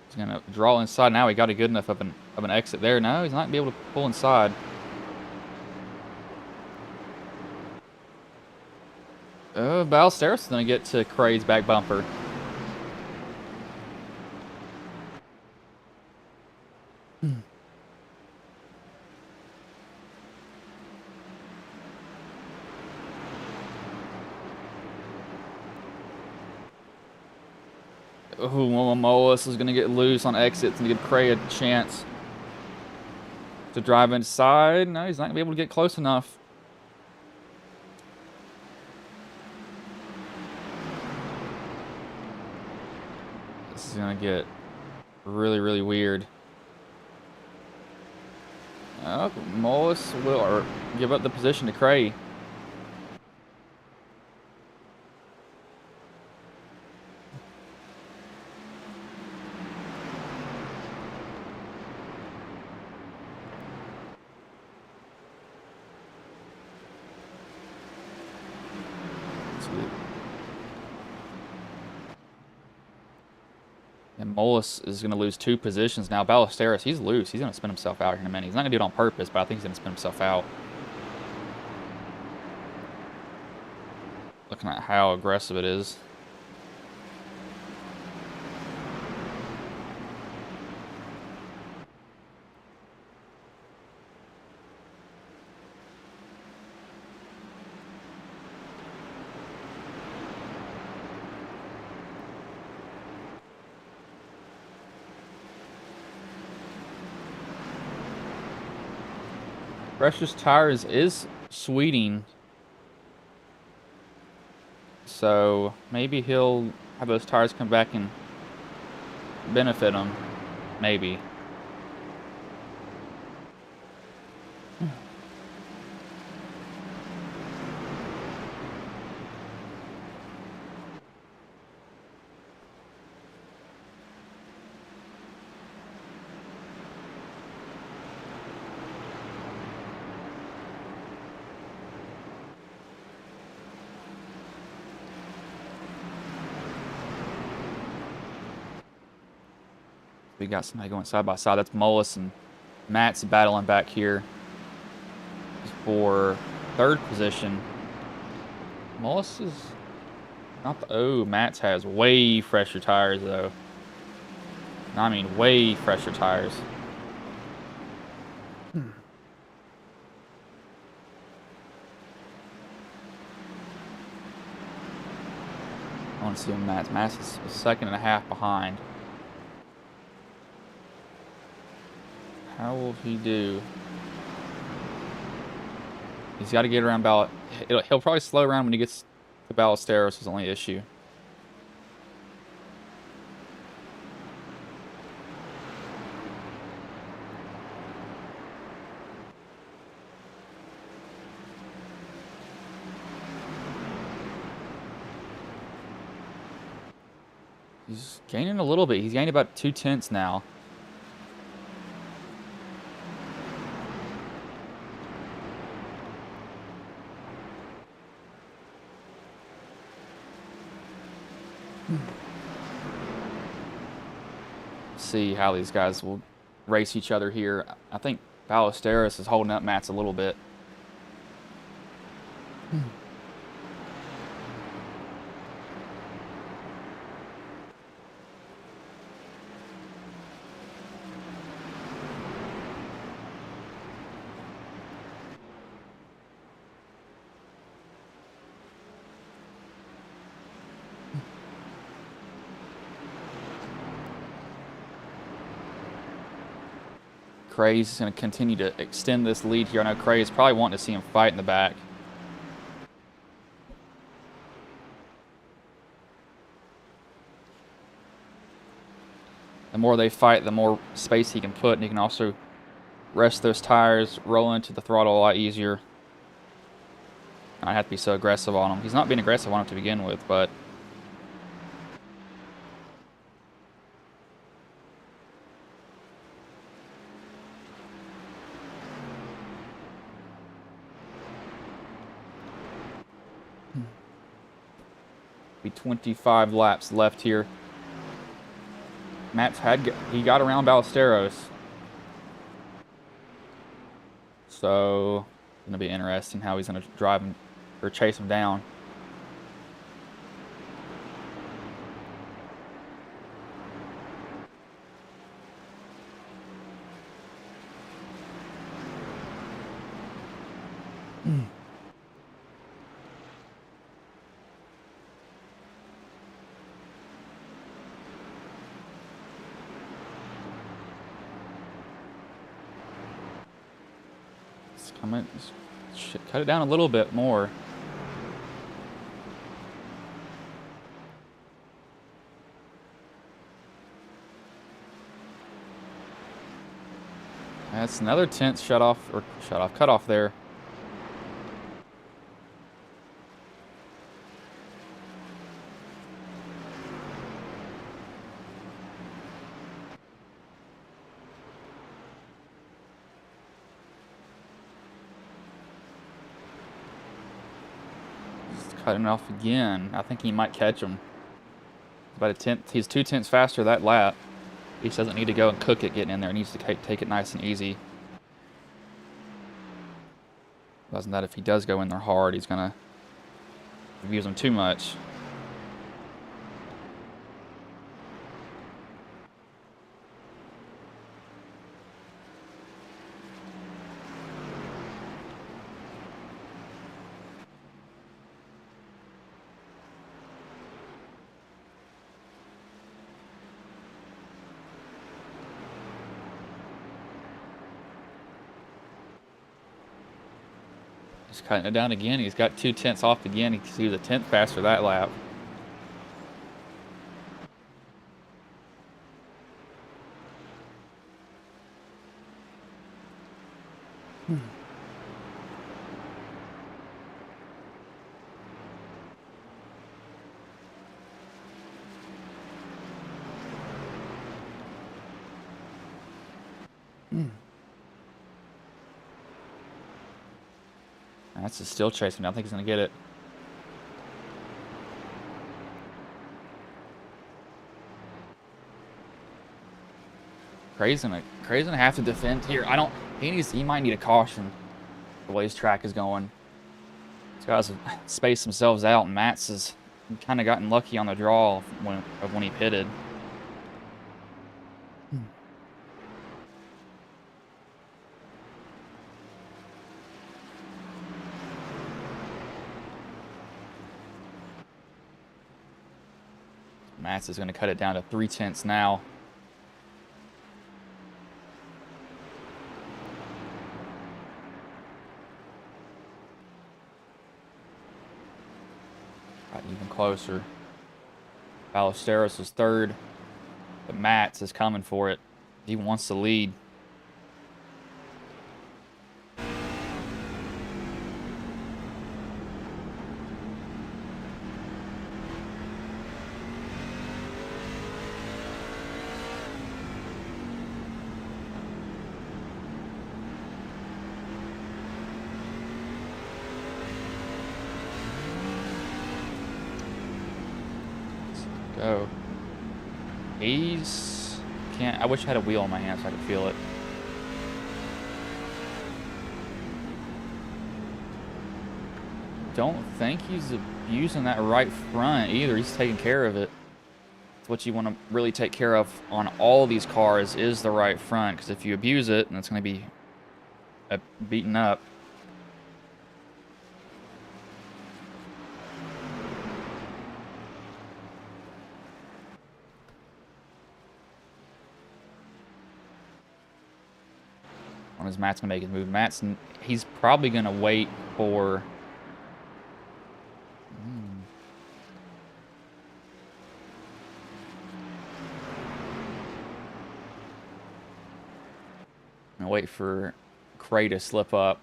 He's going to draw inside. Now he got a good enough of an exit there. No, he's not going to be able to pull inside. Ballesteros is going to get to Cray's back bumper. Molis is going to get loose on exits and give Cray a chance to drive inside. No, he's not going to be able to get close enough. This is going to get really, really weird. Molis will give up the position to Cray. And Molis is going to lose 2 positions now. Ballesteros, he's loose. He's going to spin himself out here in a minute. He's not going to do it on purpose, but I think he's going to spin himself out. Looking at how aggressive it is. Precious Tires is sweeting, so maybe he'll have those tires come back and benefit him. Maybe. We got somebody going side by side. That's Molis and Matt's battling back here for 3rd position. Molis is not the... Oh, Matt's has way fresher tires, though. I mean, way fresher tires. I want to see Matt's. Matt's is a 2.5 behind. How will he do? He's got to get around Ballot. He'll probably slow around when he gets to Ballesteros is the only issue. He's gaining a little bit. He's gained about 0.2 now. See how these guys will race each other here. I think Ballesteros is holding up Matt's a little bit. Cray's going to continue to extend this lead here. I know Cray is probably wanting to see him fight in the back. The more they fight, the more space he can put, and he can also rest those tires, roll into the throttle a lot easier. I have to be so aggressive on him. He's not being aggressive on him to begin with, but be 25 laps left here. Matt's he got around Ballesteros. So, it's going to be interesting how he's going to drive him or chase him down. Should cut it down a little bit more. That's another tenth cut off there. Cutting off again. I think he might catch him. About a tenth. He's 2 tenths faster that lap. He doesn't need to go and cook it getting in there. He needs to take it nice and easy. Wasn't that if he does go in there hard, he's gonna abuse him too much. He's cutting it down again. He's got 2 tenths off again. He was a tenth faster that lap. That's just still chasing me. I think he's going to get it. Crazy to have to defend here. He might need a caution the way his track is going. These guys have spaced themselves out, and Matt's has kind of gotten lucky on the draw when he pitted. Matt's is going to cut it down to 3 tenths now. Got even closer. Ballesteros is third, but Matt's is coming for it. He wants to lead. Go. I wish I had a wheel in my hand so I could feel it. Don't think he's abusing that right front either. He's taking care of it. It's what you want to really take care of on all these cars is the right front, because if you abuse it, then it's going to be beaten up. As Matt's gonna make his move. He's probably gonna wait for Cray to slip up.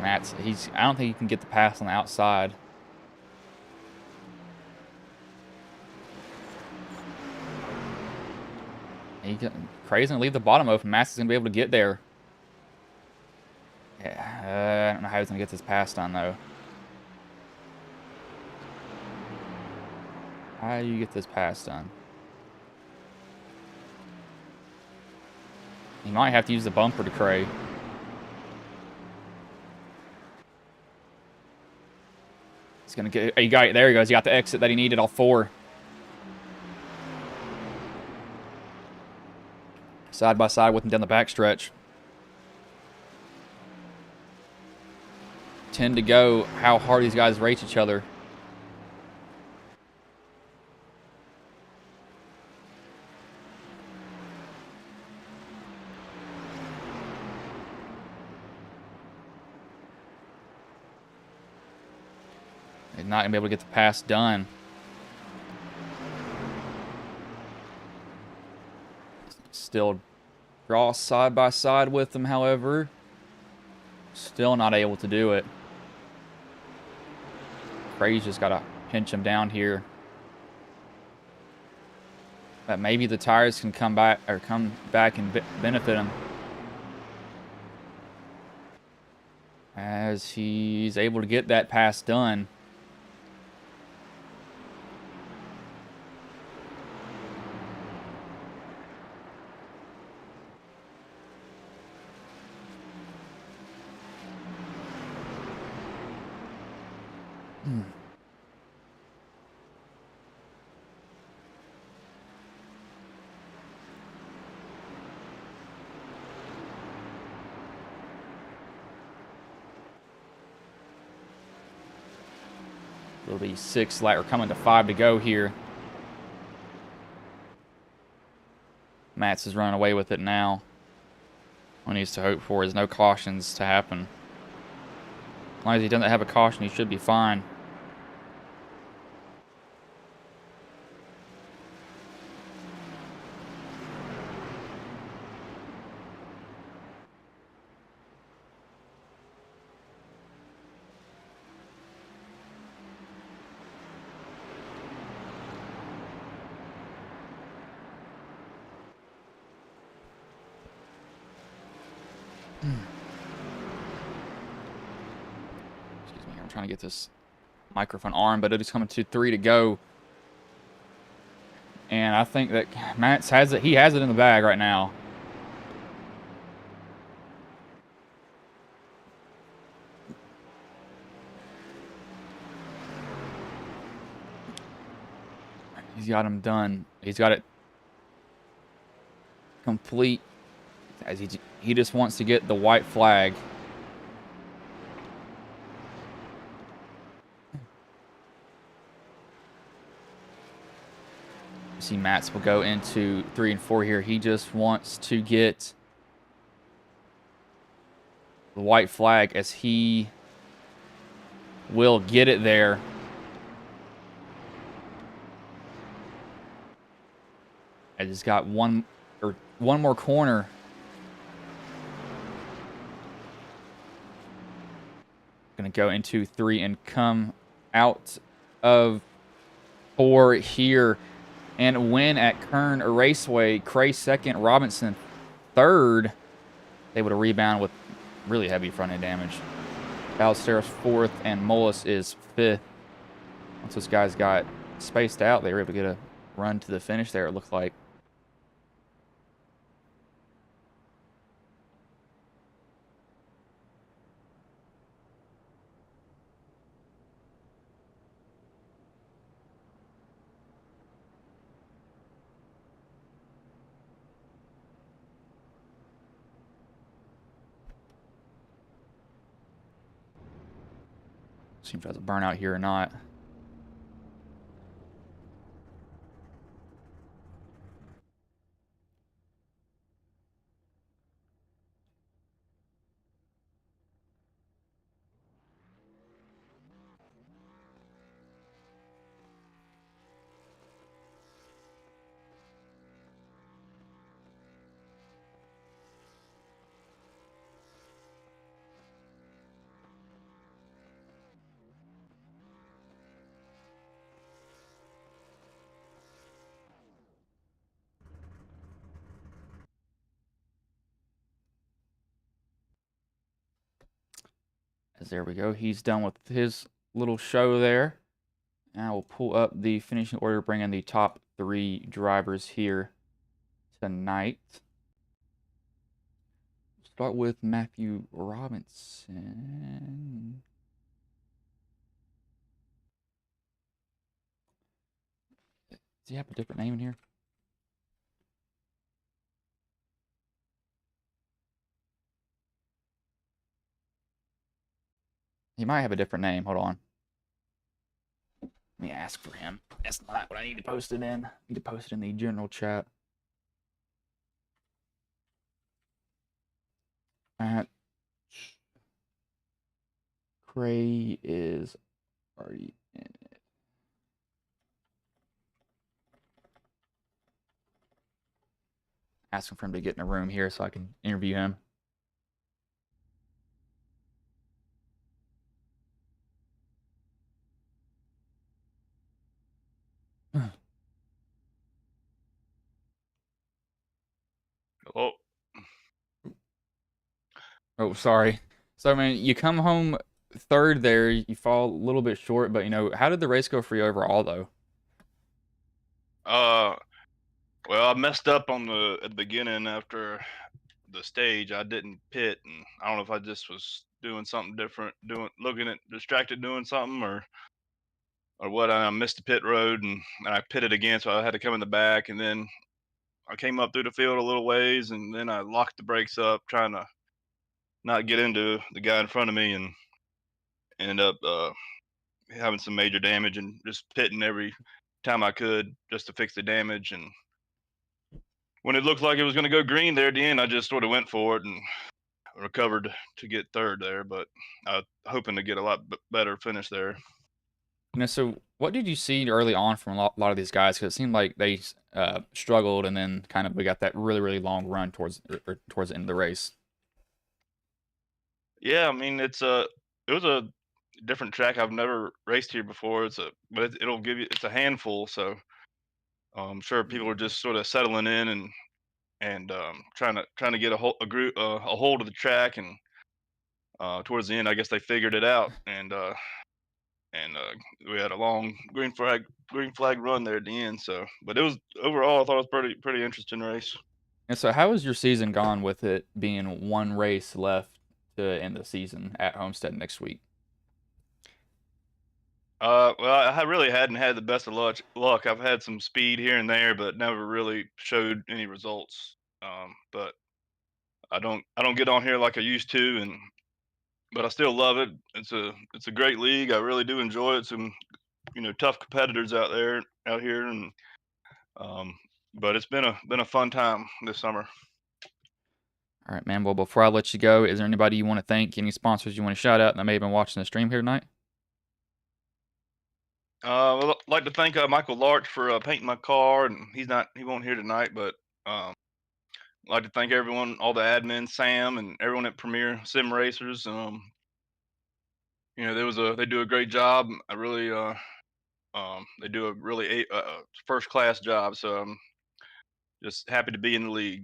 Matt's, I don't think he can get the pass on the outside. Crazy and leave the bottom open. Matt's is going to be able to get there. Yeah, I don't know how he's going to get this pass done, though. How do you get this pass done? You might have to use the bumper to Cray. He's going to get... You got it. There he goes. He got the exit that he needed, all 4. Side by side with him down the backstretch. 10 to go. How hard these guys race each other. They're not going to be able to get the pass done. Still draw side by side with them, however. Still not able to do it. Cray's just got to pinch him down here. But maybe the tires can come back and benefit him. As he's able to get that pass done. It'll be 6 lap, or coming to 5 to go here. Mats is running away with it now. What he needs to hope for is no cautions to happen. As long as he doesn't have a caution, he should be fine. Excuse me, I'm trying to get this microphone arm, but it is coming to 3 to go. And I think that Mats has it. He has it in the bag right now. He's got him done. He's got it complete. As he just wants to get the white flag. See, Mats will go into 3 and 4 here. He just wants to get the white flag, as he will get it there. I just got one more corner. Gonna go into 3 and come out of 4 here and win at Kern Raceway. Cray 2nd, Robinson 3rd. Able to rebound with really heavy front end damage. Ballesteros 4th and Mullis is 5th. Once those guys got spaced out, they were able to get a run to the finish there, it looked like. See if there's a burnout here or not. There we go. He's done with his little show there. And I will pull up the finishing order, bring in the top 3 drivers here tonight. Start with Matthew Robinson. Does he have a different name in here? He might have a different name. Hold on. Let me ask for him. That's not what I need to post it in. I need to post it in the general chat. Cray is already in it. Asking for him to get in a room here so I can interview him. Hello. Oh, sorry. So, man, you come home third there. You fall a little bit short, but, how did the race go for you overall, though? Well, I messed up at the beginning after the stage. I didn't pit, and I don't know if I just was doing something different, looking at distracted doing something, or what. I missed the pit road, and I pitted again, so I had to come in the back, and then I came up through the field a little ways, and then I locked the brakes up, trying to not get into the guy in front of me, and ended up having some major damage, and just pitting every time I could just to fix the damage. And when it looked like it was going to go green there at the end, I just sort of went for it and recovered to get third there, but hoping to get a lot better finish there. So what did you see early on from a lot of these guys? Because it seemed like they struggled, and then kind of we got that really, really long run towards the end of the race. Yeah, I mean it was a different track. I've never raced here before. But it'll give you, it's a handful, so I'm sure people are just sort of settling in and trying to get a hold of the track. And towards the end, I guess they figured it out, and we had a long green flag run there at the end. So, but it was overall, I thought it was pretty interesting race. And so, how has your season gone with it being one race left to end the season at Homestead next week? Well, I really hadn't had the best of luck. I've had some speed here and there, but never really showed any results. But I don't get on here like I used to, but I still love it. It's a great league. I really do enjoy it. Some tough competitors out here, and um, but it's been a fun time this summer. All right, man. Well, before I let you go, is there anybody you want to thank? Any sponsors you want to shout out that may have been watching the stream here tonight? Well, I'd like to thank Michael Larch for painting my car, and he won't here tonight, but I'd like to thank everyone, all the admins, Sam, and everyone at Premier Sim Racers. They do a great job. I really they do a really first class job. So I'm just happy to be in the league.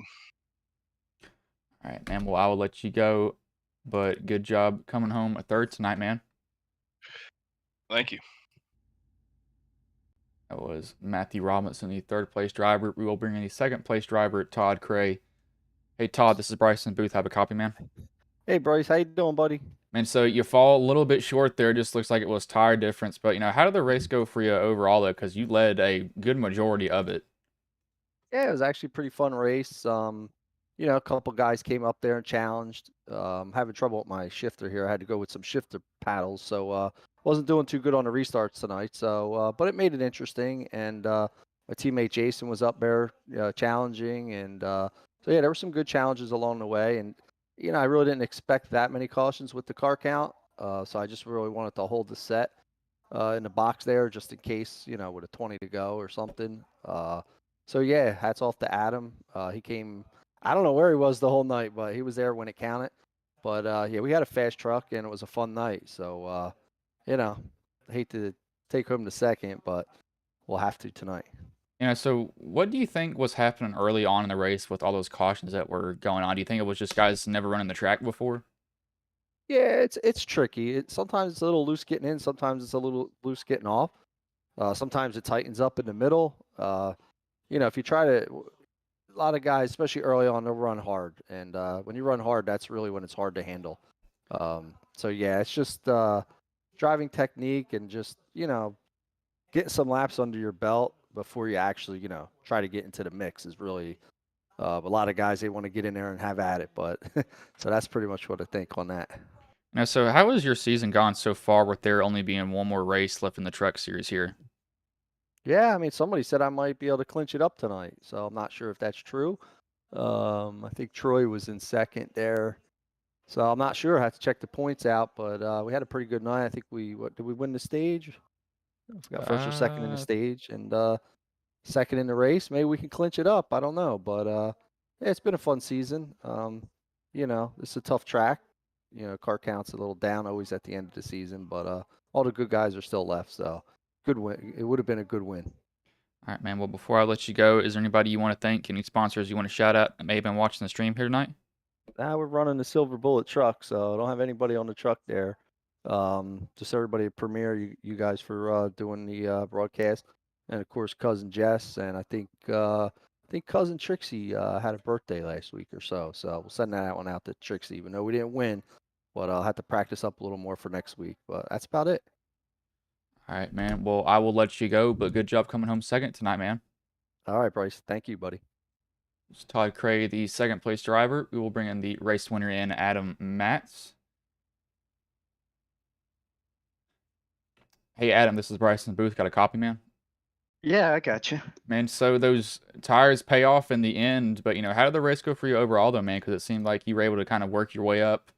All right, man. Well, I will let you go, but good job coming home a third tonight, man. Thank you. That was Matthew Robinson, the third place driver. We will bring in the second place driver, Todd Cray. Hey, Todd, this is Bryson Booth. Have a copy, man. Hey, Bryce. How you doing, buddy? Man, so you fall a little bit short there. Just looks like it was tire difference. But, how did the race go for you overall, though? Because you led a good majority of it. Yeah, it was actually a pretty fun race. A couple guys came up there and challenged. Having trouble with my shifter here. I had to go with some shifter paddles, so wasn't doing too good on the restarts tonight. So, but it made it interesting. And my teammate Jason was up there challenging, and so yeah, there were some good challenges along the way. And I really didn't expect that many cautions with the car count. So I just really wanted to hold the set in the box there just in case, with a 20 to go or something. So yeah, hats off to Adam. He came, I don't know where he was the whole night, but he was there when it counted. But yeah, we had a fast truck and it was a fun night. So, I hate to take home to second, but we'll have to tonight. So what do you think was happening early on in the race with all those cautions that were going on? Do you think it was just guys never running the track before? Yeah, it's tricky. Sometimes it's a little loose getting in, sometimes it's a little loose getting off. Sometimes it tightens up in the middle. If you try to, a lot of guys, especially early on, they'll run hard, and when you run hard, that's really when it's hard to handle. So yeah, it's just driving technique and just getting some laps under your belt before you actually try to get into the mix is really. A lot of guys they want to get in there and have at it, but so that's pretty much what I think on that. Now, so how has your season gone so far with there only being one more race left in the truck series here? Yeah, I mean, somebody said I might be able to clinch it up tonight, so I'm not sure if that's true. I think Troy was in second there, so I'm not sure. I have to check the points out, but we had a pretty good night. I think what did we win the stage? I forgot first or second in the Uh, stage, and second in the race. Maybe we can clinch it up. I don't know, but yeah, it's been a fun season. It's a tough track. Car count's a little down always at the end of the season, but all the good guys are still left, so good win. It would have been a good win. all right, man. Well, before I let you go, is there anybody you want to thank? Any sponsors you want to shout out that may have been watching the stream here tonight? Now we're running the Silver Bullet truck, so I don't have anybody on the truck there. Just everybody at Premiere, you guys for doing the broadcast, and of course cousin Jess, and I think cousin Trixie had a birthday last week or so. So we'll send that one out to Trixie, even though we didn't win, but I'll have to practice up a little more for next week. But that's about it. All right, man. Well, I will let you go, but good job coming home second tonight, man. All right, Bryce. Thank you, buddy. It's Todd Cray, the second place driver. We will bring in the race winner in Adam Matz. Hey, Adam, this is Bryce in the booth. Got a copy, man? Yeah, I got you. Man, so those tires pay off in the end, but how did the race go for you overall, though, man? Because it seemed like you were able to kind of work your way up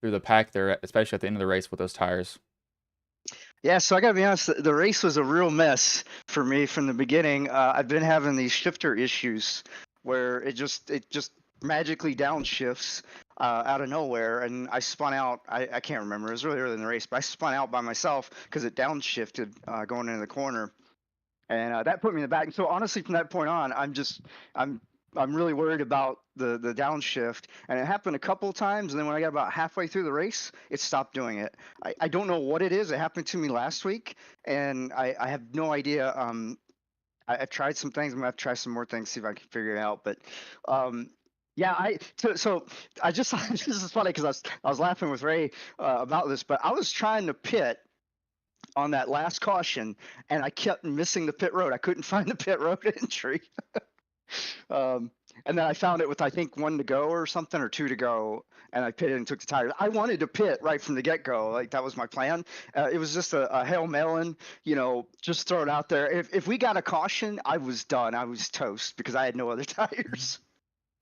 through the pack there, especially at the end of the race with those tires. Yeah, so I gotta be honest, the race was a real mess for me from the beginning. I've been having these shifter issues where it just magically downshifts out of nowhere, and I spun out. I can't remember. It was really early in the race, but I spun out by myself because it downshifted going into the corner, and that put me in the back. And so honestly, from that point on, I'm really worried about the downshift, and it happened a couple of times. And then when I got about halfway through the race, it stopped doing it. I don't know what it is. It happened to me last week, and I have no idea. I've tried some things. I'm gonna have to try some more things, see if I can figure it out. But yeah, so I just this is funny because I was laughing with Ray about this, but I was trying to pit on that last caution, and I kept missing the pit road. I couldn't find the pit road entry. And then I found it with I think 1 to go or something, or 2 to go, and I pitted and took the tires. I wanted to pit right from the get-go, like that was my plan. It was just a Hail Melon, just throw it out there. If we got a caution, I was done. I was toast because I had no other tires.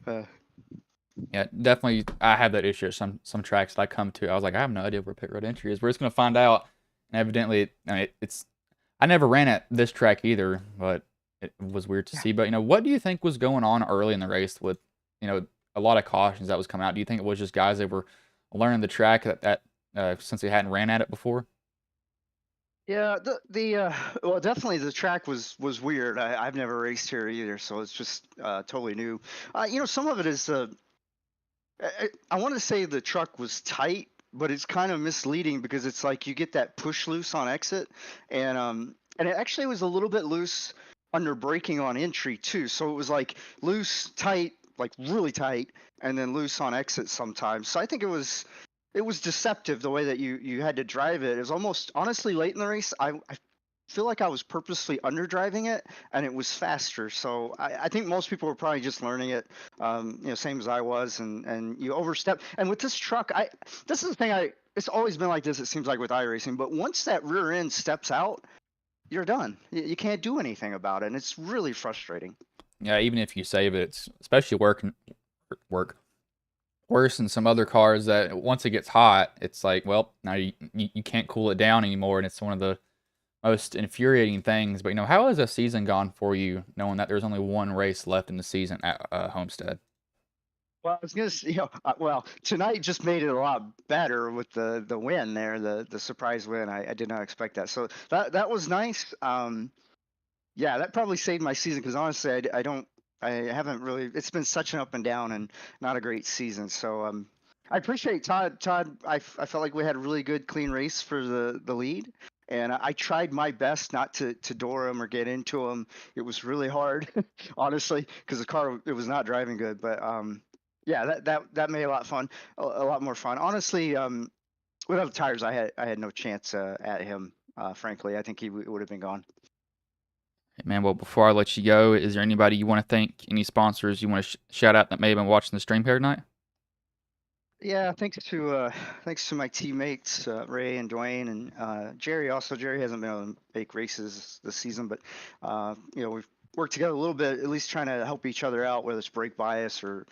Yeah, definitely. I have that issue at some tracks that I come to. I was like, I have no idea where pit road entry is. We're just gonna find out. And evidently, it's. I never ran at this track either, but it was weird to see. But what do you think was going on early in the race with a lot of cautions that was coming out? Do you think it was just guys that were learning the track that since they hadn't ran at it before? Yeah, the well, definitely the track was weird. I've never raced here either, so it's just totally new. Some of it is I want to say the truck was tight, but it's kind of misleading because it's like you get that push loose on exit, and it actually was a little bit loose under braking on entry too. So it was like loose, tight, like really tight, and then loose on exit sometimes. So I think it was deceptive the way that you had to drive it. It was almost honestly late in the race. I feel like I was purposely underdriving it, and it was faster. So I think most people were probably just learning it, same as I was, and you overstep. And with this truck, this is the thing. It's always been like this. It seems like with iRacing, but once that rear end steps out, you're done. You can't do anything about it, and it's really frustrating. Yeah, even if you save it, it's especially work worse than some other cars that once it gets hot, it's like, well, now you can't cool it down anymore, and it's one of the most infuriating things. But how has a season gone for you, knowing that there's only one race left in the season at Homestead? Well, I was gonna say, tonight just made it a lot better with the win there, the surprise win. I did not expect that, so that was nice. Yeah, that probably saved my season because honestly, I haven't really. It's been such an up and down and not a great season. So I appreciate Todd. Todd, I felt like we had a really good, clean race for the lead, and I tried my best not to door him or get into him. It was really hard, honestly, because the car it was not driving good. But yeah, that made a lot fun, a lot more fun. Honestly, without the tires, I had no chance at him. Frankly, I think he would have been gone. Hey, man, well, before I let you go, is there anybody you want to thank, any sponsors you want to shout out that may have been watching the stream here tonight? Yeah, thanks to my teammates Ray and Dwayne and Jerry. Also, Jerry hasn't been able to make races this season, but we've worked together a little bit, at least trying to help each other out, whether it's brake bias or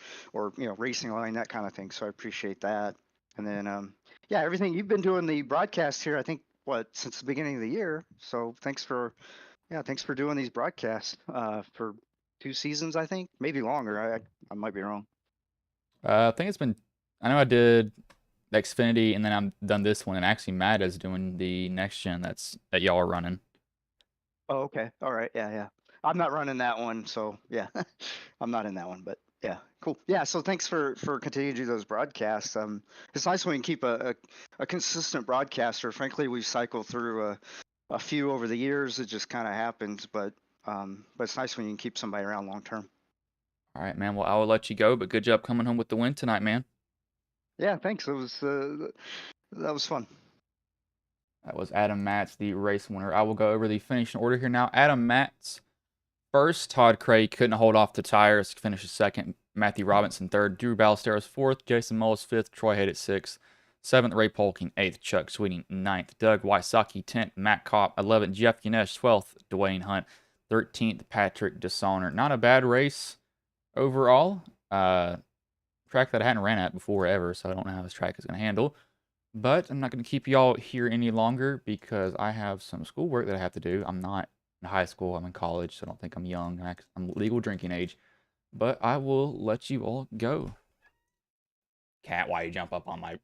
racing line, that kind of thing. So I appreciate that. And then yeah, everything you've been doing the broadcast here. I think since the beginning of the year. So thanks for doing these broadcasts for 2 seasons. I think maybe longer. I might be wrong. I think it's been. I know I did the Xfinity, and then I'm done this one, and actually Matt is doing the next gen that y'all are running. Oh, okay. All right. Yeah. I'm not running that one, so yeah, I'm not in that one. But yeah, cool. Yeah. So thanks for continuing to do those broadcasts. It's nice when you keep a consistent broadcaster. Frankly, we've cycled through a few over the years. It just kind of happens, but it's nice when you can keep somebody around long term. All right, man. Well, I will let you go, but good job coming home with the win tonight, man. Yeah. Thanks. It was that was fun. That was Adam Matz, the race winner. I will go over the finishing order here now. Adam Matz first. Todd Craig couldn't hold off the tires. Finishes second. Matthew Robinson third. Drew Ballesteros fourth. Jason Mullis fifth. Troy Hayden sixth. Seventh, Ray Polking eighth. Chuck Sweeting ninth. Doug Wysocki 10th. Matt Kopp 11th. Jeff Yanesh 12th. Dwayne Hunt 13th. Patrick Dishonor. Not a bad race overall. Track that I hadn't ran at before ever, so I don't know how this track is going to handle. But I'm not going to keep y'all here any longer because I have some schoolwork that I have to do. I'm not in high school. I'm in college, so I don't think I'm young. I'm legal drinking age. But I will let you all go. Cat, why you jump up on my